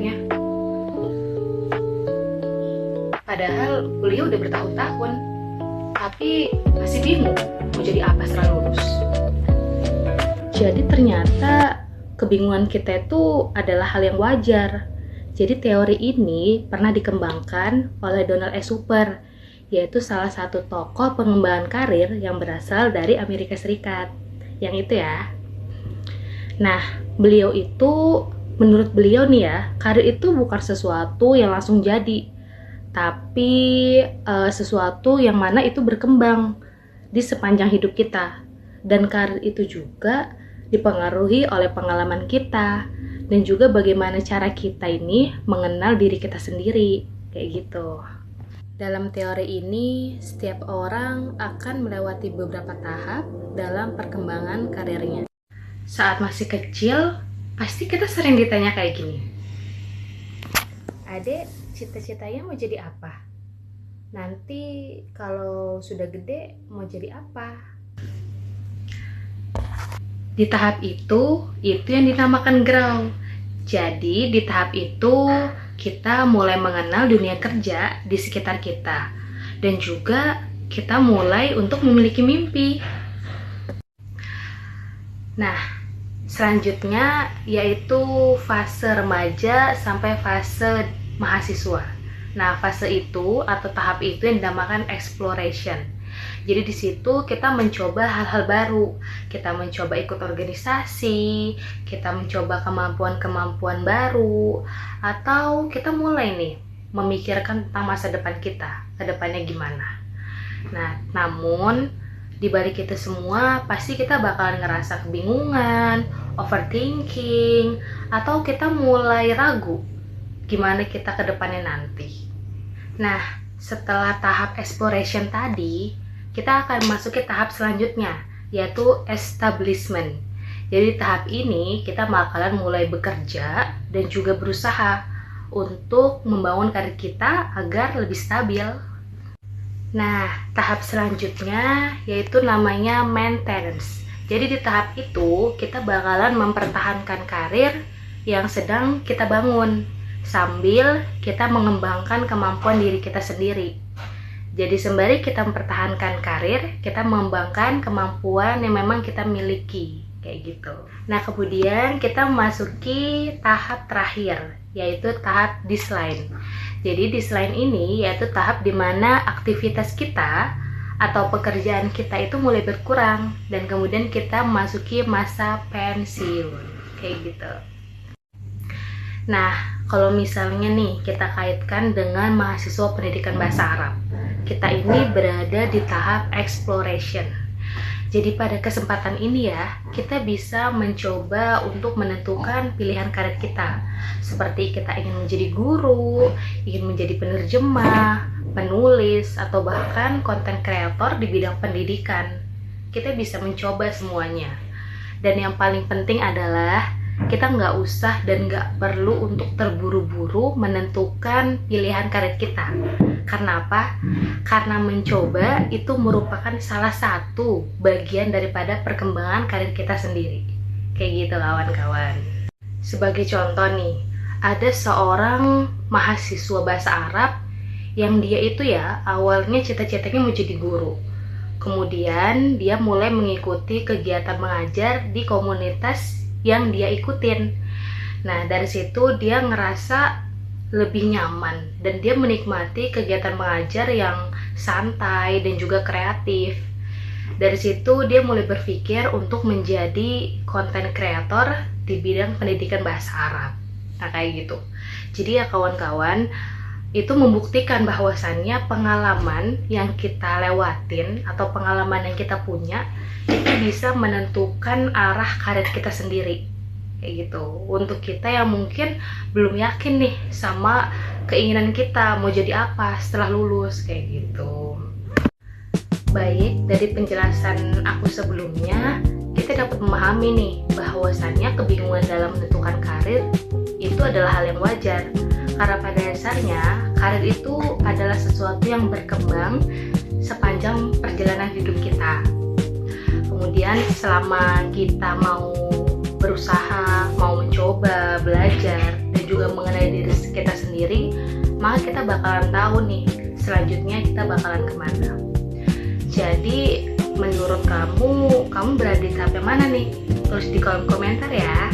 karirnya. Padahal beliau udah bertahun-tahun, tapi masih bingung mau jadi apa setelah lulus. Jadi ternyata kebingungan kita itu adalah hal yang wajar. Jadi teori ini pernah dikembangkan oleh Donald S. Super, yaitu salah satu tokoh pengembangan karir yang berasal dari Amerika Serikat. Yang itu ya. Nah, menurut beliau nih ya, karir itu bukan sesuatu yang langsung jadi, tapi sesuatu yang mana itu berkembang di sepanjang hidup kita. Dan karir itu juga dipengaruhi oleh pengalaman kita dan juga bagaimana cara kita ini mengenal diri kita sendiri, kayak gitu. Dalam teori ini, setiap orang akan melewati beberapa tahap dalam perkembangan karirnya. Saat masih kecil, pasti kita sering ditanya kayak gini. Adek, cita-citanya mau jadi apa? Nanti kalau sudah gede mau jadi apa? Di tahap itu yang dinamakan grow. Jadi di tahap itu kita mulai mengenal dunia kerja di sekitar kita, dan juga kita mulai untuk memiliki mimpi. Nah, selanjutnya yaitu fase remaja sampai fase mahasiswa. Nah, fase itu atau tahap itu yang dinamakan exploration. Jadi di situ kita mencoba hal-hal baru, kita mencoba ikut organisasi, kita mencoba kemampuan-kemampuan baru, atau kita mulai nih memikirkan tentang masa depan kita, ke depannya gimana. Nah, namun di balik itu semua pasti kita bakalan ngerasa kebingungan, overthinking, atau kita mulai ragu gimana kita ke depannya nanti. Nah, setelah tahap exploration tadi, kita akan masuk ke tahap selanjutnya, yaitu establishment. Jadi tahap ini kita bakalan mulai bekerja dan juga berusaha untuk membangun karir kita agar lebih stabil. Nah, tahap selanjutnya yaitu namanya maintenance. Jadi di tahap itu kita bakalan mempertahankan karir yang sedang kita bangun sambil kita mengembangkan kemampuan diri kita sendiri. Jadi sembari kita mempertahankan karir, kita mengembangkan kemampuan yang memang kita miliki, kayak gitu. Nah, kemudian kita memasuki tahap terakhir, yaitu tahap decline. Jadi decline ini yaitu tahap dimana aktivitas kita atau pekerjaan kita itu mulai berkurang, dan kemudian kita memasuki masa pensiun, kayak gitu. Nah, kalau misalnya nih kita kaitkan dengan mahasiswa pendidikan bahasa Arab, kita ini berada di tahap exploration. Jadi pada kesempatan ini ya, kita bisa mencoba untuk menentukan pilihan karir kita. Seperti kita ingin menjadi guru, ingin menjadi penerjemah, penulis, atau bahkan konten kreator di bidang pendidikan. Kita bisa mencoba semuanya. Dan yang paling penting adalah kita nggak usah dan nggak perlu untuk terburu-buru menentukan pilihan karir kita. Karena apa? Karena mencoba itu merupakan salah satu bagian daripada perkembangan karir kita sendiri. Kayak gitu kawan-kawan. Sebagai contoh nih, ada seorang mahasiswa bahasa Arab yang dia itu ya awalnya cita-citanya mau jadi guru. Kemudian dia mulai mengikuti kegiatan mengajar di komunitas yang dia ikutin. Nah, dari situ dia ngerasa lebih nyaman dan dia menikmati kegiatan mengajar yang santai dan juga kreatif. Dari situ dia mulai berpikir untuk menjadi konten kreator di bidang pendidikan bahasa Arab. Nah, kayak gitu. Jadi ya kawan-kawan, itu membuktikan bahwasannya pengalaman yang kita lewatin atau pengalaman yang kita punya itu bisa menentukan arah karir kita sendiri, kayak gitu. Untuk kita yang mungkin belum yakin nih sama keinginan kita mau jadi apa setelah lulus, kayak gitu. Baik, dari penjelasan aku sebelumnya, kita dapat memahami nih bahwasannya kebingungan dalam menentukan karir itu adalah hal yang wajar. Karena pada dasarnya, karir itu adalah sesuatu yang berkembang sepanjang perjalanan hidup kita. Kemudian selama kita mau berusaha, mau mencoba, belajar, dan juga juga mengenai diri kita sendiri, maka kita bakalan tahu nih selanjutnya kita bakalan kemana. Jadi menurut kamu berada di tahap yang mana nih? Tulis di kolom komentar ya.